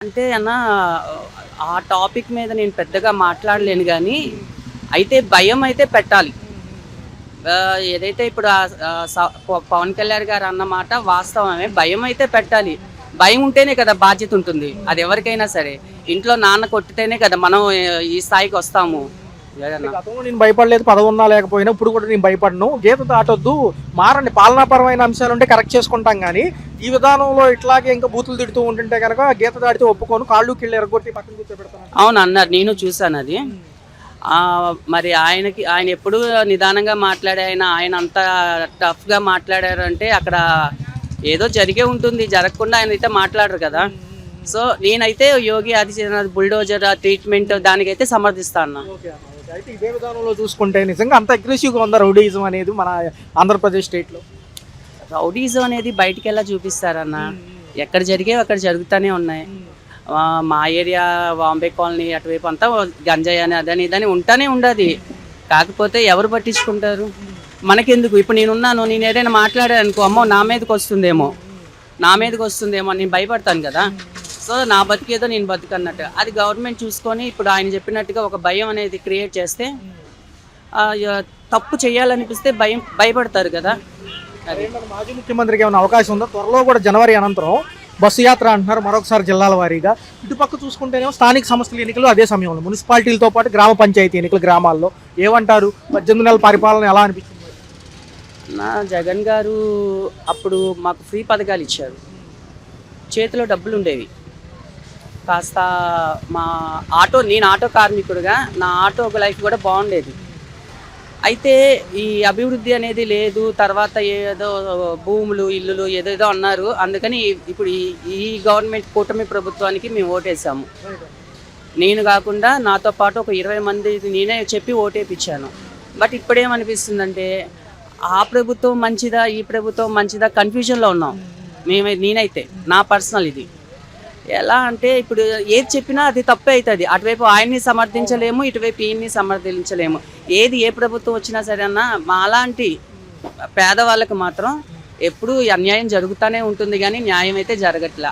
అంటే అన్న ఆ టాపిక్ మీద నేను పెద్దగా మాట్లాడలేను గానీ, అయితే భయం అయితే పెట్టాలి. ఏదైతే ఇప్పుడు పవన్ కళ్యాణ్ గారు అన్న మాట వాస్తవమే. భయం అయితే పెట్టాలి. భయం ఉంటేనే కదా బాధ్యత ఉంటుంది. అది ఎవరికైనా సరే. ఇంట్లో నాన్న కొట్టితేనే కదా మనం ఈ స్థాయికి వస్తాము. ఏదన్నా. గతంలో నేను భయపడలేదు. పదవున్నా లేకపోయినా ఇప్పుడు కూడా నేను భయపడను. గీత దాటొద్దు. మారండి. పాలనాపరమైన అంశాలుంటే కరెక్ట్ చేసుకుంటాం గానీ, ఈ విధానంలో ఇట్లాగే ఇంకా బూతులు తిడుతూ ఉంటుంటే గనక గీత దాటితే ఒప్పుకోను. కాళ్ళు కీళ్ళు ఎరగొట్టి పక్కన కూర్చోబెడతాను. అవును అన్నారు. నేను చూసానది. మరి ఆయన ఎప్పుడూ నిదానంగా మాట్లాడే ఆయన అంత టఫ్‌గా మాట్లాడారంటే అక్కడ ఏదో జరిగే ఉంటుంది. జరగకుండా ఆయనైతే మాట్లాడరు కదా! సో, నేనైతే యోగి ఆదిత్యనాథ్ బుల్డోజర్ ట్రీట్‌మెంట్ దానికైతే సమర్థిస్తా అన్న. ఓకే అన్న. ఓకే. అయితే ఇదే విధానంలో చూసుకుంటే నిజంగా అంత అగ్రెసివ్‌గా ఉందా రౌడీయిజం అనేది మన ఆంధ్రప్రదేశ్ స్టేట్‌లో? రౌడీయిజం అనేది బయటికెలా చూపిస్తారన్న? ఎక్కడ జరిగేవి అక్కడ జరుగుతానే ఉన్నాయి. మా ఏరియా బాంబే కాలనీ అటువైపు అంతా గంజాయి అని అదని ఇదని ఉంటానే ఉండది. కాకపోతే ఎవరు పట్టించుకుంటారు? మనకెందుకు? ఇప్పుడు నేనున్నాను. నేను ఏదైనా మాట్లాడాను అనుకో, అమ్మో నా మీదకి వస్తుందేమో నేను భయపడతాను కదా! సో, నా బతికేదో నేను బతుకన్నట్టు. అది గవర్నమెంట్ చూసుకొని ఇప్పుడు ఆయన చెప్పినట్టుగా ఒక భయం అనేది క్రియేట్ చేస్తే తప్పు చేయాలనిపిస్తే భయపడతారు కదా! అది. అదేంటంటే మాజీ ముఖ్యమంత్రికి ఏమైనా అవకాశం ఉందా? త్వరలో కూడా జనవరి అనంతరం బస్సు యాత్ర అంటున్నారు మరొకసారి జిల్లాల వారీగా. ఇటుపక్క చూసుకుంటేనేమో స్థానిక సంస్థల ఎన్నికలు అదే సమయంలో మున్సిపాలిటీలతో పాటు గ్రామ పంచాయతీ ఎన్నికలు గ్రామాల్లో. ఏమంటారు? 18 నెలల పరిపాలన ఎలా అనిపించింది? జగన్ గారు అప్పుడు మాకు ఫ్రీ పథకాలు ఇచ్చారు. చేతిలో డబ్బులు ఉండేవి. కాస్త నేను ఆటో కార్మికుడిగా నా ఆటో లైఫ్ కూడా బాగుండేది. అయితే ఈ అభివృద్ధి అనేది లేదు. తర్వాత ఏదో భూములు, ఇల్లులు ఏదేదో అన్నారు. అందుకని ఇప్పుడు ఈ గవర్నమెంట్ కూటమి ప్రభుత్వానికి మేము ఓటేసాము. నేను కాకుండా నాతో పాటు ఒక 20 మంది నేనే చెప్పి ఓటేపిచ్చాను. బట్ ఇప్పుడేమనిపిస్తుందంటే ఆ ప్రభుత్వం మంచిదా, ఈ ప్రభుత్వం మంచిదా కన్ఫ్యూజన్లో ఉన్నాం. నేనైతే నా పర్సనల్ ఇది. ఎలా అంటే ఇప్పుడు ఏది చెప్పినా అది తప్పే అవుతుంది. అటువైపు ఆయన్ని సమర్థించలేము, ఇటువైపు ఈయన్ని సమర్థించలేము. ఏ ప్రభుత్వం వచ్చినా సరే అన్న మాలాంటి పేదవాళ్ళకి మాత్రం ఎప్పుడూ అన్యాయం జరుగుతూనే ఉంటుంది కానీ న్యాయం అయితే జరగట్లా.